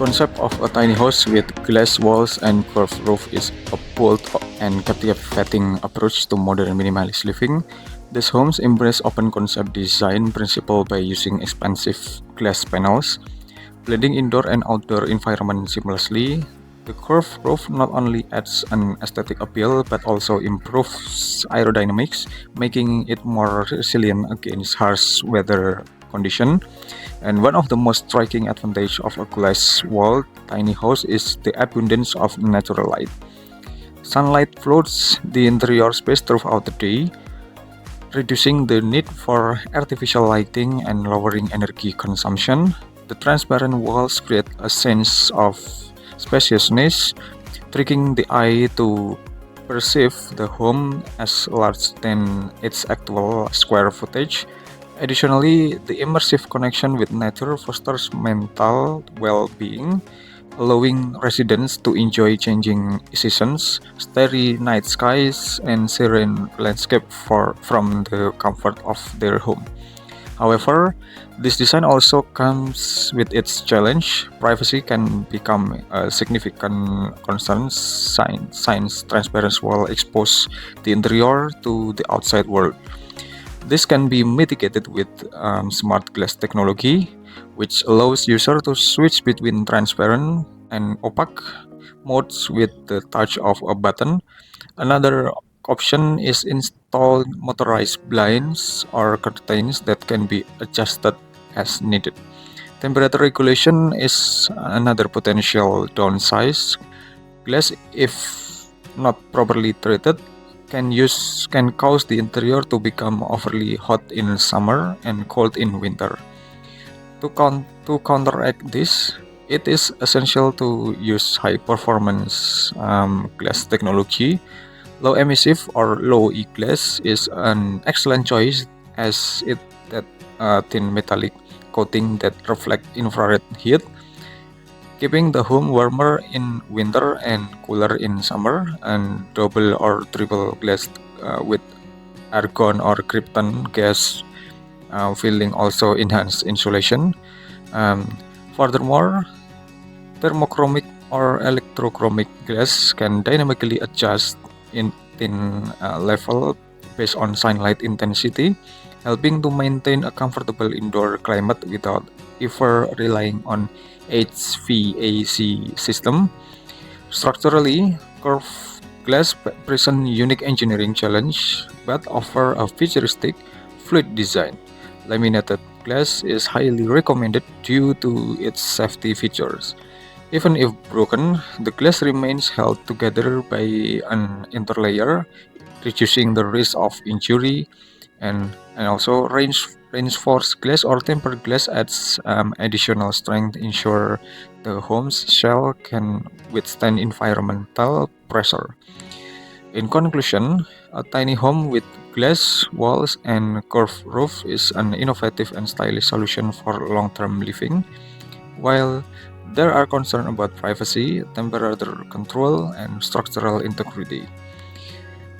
concept of a tiny house with glass walls and curved roof is a bold and captivating approach to modern minimalist living. These homes embrace open concept design principle by using expansive glass panels, blending indoor and outdoor environment seamlessly. The curved roof not only adds an aesthetic appeal but also improves aerodynamics, making it more resilient against harsh weather conditions. And one of the most striking advantages of a glass-walled tiny house is the abundance of natural light. Sunlight floods the interior space throughout the day, reducing the need for artificial lighting and lowering energy consumption. The transparent walls create a sense of spaciousness, tricking the eye to perceive the home as larger than its actual square footage. Additionally, the immersive connection with nature fosters mental well-being, allowing residents to enjoy changing seasons, starry night skies, and serene landscape from the comfort of their home. However, this design also comes with its challenge. Privacy can become a significant concern since transparent walls expose the interior to the outside world. This can be mitigated with smart glass technology, which allows users to switch between transparent and opaque modes with the touch of a button. Another option is install motorized blinds or curtains that can be adjusted as needed. Temperature regulation is another potential downside. Glass, if not properly treated, can cause the interior to become overly hot in summer and cold in winter. To counteract this, it is essential to use high-performance glass technology. Low-emissive or low-E glass is an excellent choice as it that thin metallic coating that reflects infrared heat, keeping the home warmer in winter and cooler in summer. And double or triple glazed with argon or krypton gas filling also enhance insulation. Furthermore, thermochromic or electrochromic glass can dynamically adjust in level based on sunlight intensity, helping to maintain a comfortable indoor climate without ever relying on HVAC system. Structurally, curved glass present unique engineering challenge but offer a futuristic, fluid design. Laminated glass is highly recommended due to its safety features. Even if broken, the glass remains held together by an interlayer, reducing the risk of injury. And also reinforced glass or tempered glass adds additional strength, ensure the home's shell can withstand environmental pressure. In conclusion, a tiny home with glass walls and curved roof is an innovative and stylish solution for long-term living. While there are concerns about privacy, temperature control, and structural integrity,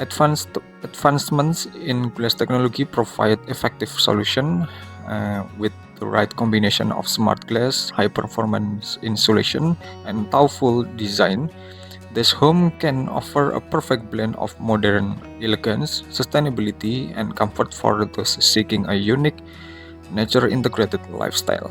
advancements in glass technology provide effective solution with the right combination of smart glass, high-performance insulation, and thoughtful design. This home can offer a perfect blend of modern elegance, sustainability, and comfort for those seeking a unique, nature-integrated lifestyle.